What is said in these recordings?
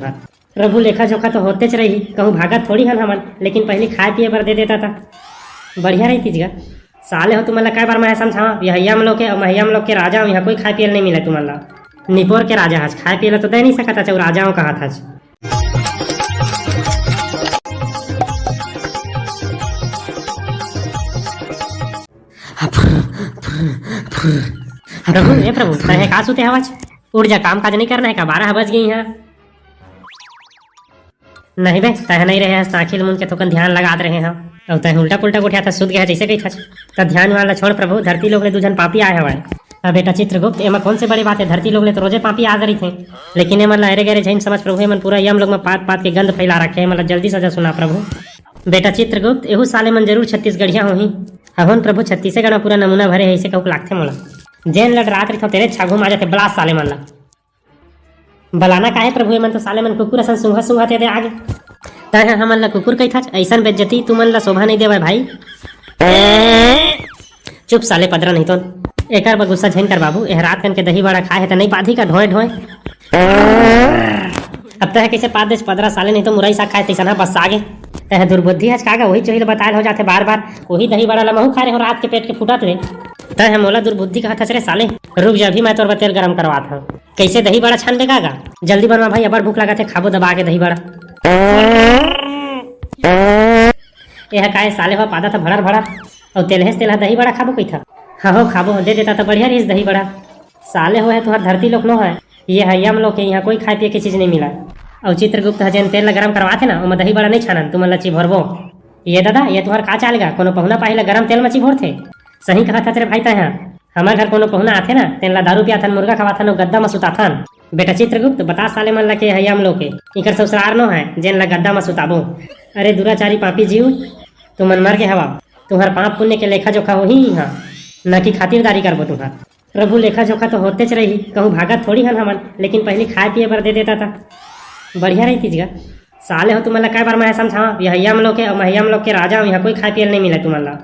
तुहार। प्रभु लेखा जोखा तो होते च रही, कहूँ भागत थोड़ी हन हमन, लेकिन पहले खाए पिए बर दे देता था बढ़िया रही तीजगा। साले हो तुमन ला कई बार मैं समझावा यहैया हम लोग के महैया हम लोग के राजा, यहाँ कोई खाए पिए नहीं मिला तुमन ला। निपोर के राजा हज, खाए पिए तो दे नहीं सकता चाहे राजाओं का हाथ हज। प्रभु हे प्रभु तहे का सुते हवाज, उठ जा, काम काज नहीं करना है का? 12 बज गई हैं। नहीं बे तह नहीं रहे साखिल मुन के थोकन ध्यान लगात रहे हैं और तह उल्टा पुल्टा उठा था, सुध गया जैसे कही था। तो ध्यान वाला छोड़ प्रभु, धरती लोग ले दूजन पापी आए हवाए। अब बेटा चित्रगुप्त एमा कौन से बड़ी बात है, धरती लोग ले तो रोजे पापी आ गई थे, लेकिन एमन लहरे गहरे झैन समझ प्रभु, एमन पूरा यम लोग में पात पात के गंद फैला रखे, मतलब जल्दी सजा सुना प्रभु। बेटा चित्रगुप्त एहू साले मन जरूर छत्तीसगढ़िया होही। हवन प्रभु छत्तीसगढ़ में पूरा नमूना भरे है, ऐसे कहूँ लागथे मोला। जेन लड़ रात रही तेरे छागू आ जाते बला साले मन ला। बलाना काहे प्रभु, एमन तो साले मन कुकुर असन सुंघा सुंघा ते आगे। तय हमन ला कुकुर कही था, ऐसन बेइज्जती तुमन ला शोभा नहीं देवा भाई। चुप साले पदरा नहीं तो एक बार गुस्सा झेन कर बाबू, एह रात कन के दही बड़ा खाए है तो नहीं पाधी का ढोए ढोए। अब तह कैसे पाद देश पदरा साले, नहीं तो मुरई साग खाए तैसा बस आगे। तह दुर्बुद्धि हज कागा, वही चोहिल बतायल हो जाते बार बार, वही दही बड़ा लमहू खा रहे हो रात के पेट के फूटत रे। तह मोला दुर्बुद्धि कहा था रे साले, रुक जा अभी मैं तोर तेल गरम करवात हूँ। कैसे दही बड़ा छान बेगागा, जल्दी बनवा भाई, अबर भूख लगा थे, खाबो दबा के दही बड़ा। यह काहे साले हो पादा था भड़र भड़र, और तेलहेस तेलहा दही बड़ा खाबो कही था। हाँ हो खाबो दे देता तो बढ़िया रही दही बड़ा। साले हो है तुहार धरती लोग नो है, ये है हम लोग के यहाँ कोई खाए पिए की चीज नहीं मिला। और चित्रगुप्त हजन तेल गरम करवाते ना, ओमा दही बड़ा नहीं छानन, तुम लची भरबो। ये दादा ये तुहार का चालेगा, कोनो पहुना पाहिला गरम तेल मची भोर थे। सही कहा था तेरे भाई तय हमारे घर कोनो पहुना आथे ना, तेन ला दारू पियाथन, मुर्गा खवाथन और गद्दा में सुताथन। बेटा चित्रगुप्त बता साले मन ला के है हम लोग के इकर ससुरार नो है जेन ला गद्दा में सुताबो। अरे दुराचारी पापी जीव, तुमन मर के हवा, तुम्हार पाप पुण्य के लेखा जोखा हो ही यहाँ, न कि खातिरदारी करबो तुम्हार। प्रभु लेखा जोखा तो होते च रही, कहूँ भागत थोड़ी हन हमन, लेकिन पहले खाए पिए बर दे देता था बढ़िया रही तीजगा। साले हो तुमन ला कई बार मैं समझावा यहैया हम लोग के महैया हम लोग के राजा, यहाँ कोई खाए पिए नहीं मिला तुमन ला।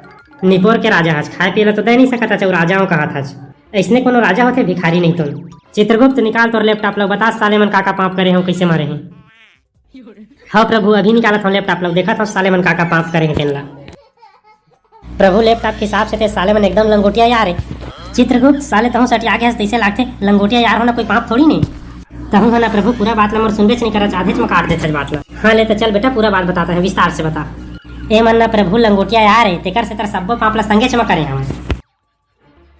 निपोर के राजा हज, खाए पिए तो दे नहीं सकता चाहे राजाओं का हाथ हज। ऐसने कोनो राजा होते भिखारी नहीं तुम। चित्रगुप्त निकाल तोर लैपटॉप लोग, बता साले मन काका पाप करे हो, कैसे मारे हैं। हाँ प्रभु अभी निकाला था लैपटॉप लोग, देखा था साले मन काका पाप करे हैं तेनला। प्रभु लैपटॉप के हिसाब से थे साले मन एकदम लंगोटिया यार है। चित्रगुप्त साले तहु सटिया के तैसे लागते, लंगोटिया यार होना कोई पाप थोड़ी नहीं। तहु है ना प्रभु पूरा बात ला मोर सुनबे नहीं करा, आधे में काट देते बात ला। हाँ ले तो चल बेटा पूरा बात बताता है, विस्तार से बता। ए मन ना प्रभु लंगोटिया यार है, तेकर से तर सब पाप ला संगे चमा करे हम।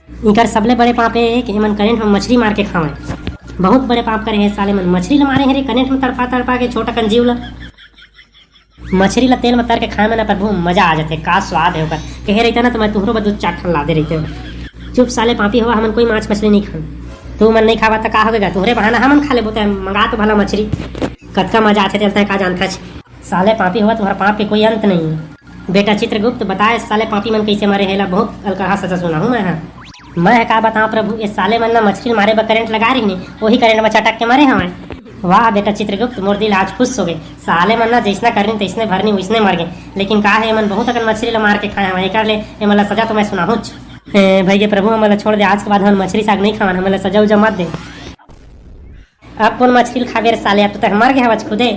इनकर सबले बड़े पाप है कि एमन करेंट में मछली मार के खावे। बहुत बड़े पाप करे हैं साले मन, मछली ला मारे हैं रे करेंट में तड़पा तड़पा के, छोटा कन जीव ला मछली ला तेल में तर के खाए में ना प्रभु मजा आ जाते, का स्वाद है ओकर। कहे रहता ना तो मैं तुहरो दूध चाटन ला दे रहते। चुप साले पापी हुआ, हमन कोई माछ मछली नहीं खान। तू मन नहीं खावा तो का होगा, तुहरे बहाना हमन खा ले बोते, मंगा तो भला मछली, कतका मजा आते चलता है का जानता है। साले पापी हुआ तुम्हारा पाप के कोई अंत नहीं है। बेटा चित्रगुप्त बताए साले पापी मन कैसे मरे है, बहुत अलकहा सजा सुना हूँ मैं का बताऊँ प्रभु। ये साले मन ना मछली मारे पर करंट लगा रही नहीं, वही करंट में चटक के मरे हमें। वाह बेटा चित्रगुप्त मोर दिल आज खुश हो गए। साले मन ना जैसना करनी तैसने भरनी वैसने मर गए, लेकिन का है मन बहुत अगर मछली ला मार के खाए हमें, कर ले मतलब सजा तो मैं सुना हूँ भाई के प्रभु हमें छोड़ दे, आज के बाद हम मछली साग नहीं खावा, हमें सजा उजा मत दे। अब कौन मछली खावे साले, अब तो मर गए हवा खुदे।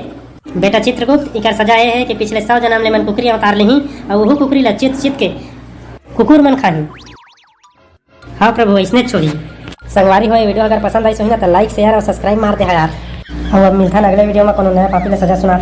बेटा चित्रगुप्त इकर सजा ये है कि पिछले 100 जन्म ले मन कुकरी उतार ली और वह कुकरी ला चित चित के कुकुर मन खाही। हाँ प्रभु इसने छोड़ी। संगवारी हो वीडियो अगर पसंद आई सो ना तो लाइक शेयर और सब्सक्राइब मार दे यार। और अब मिलता है अगले वीडियो में कोनो नया पापी ला सजा सुना।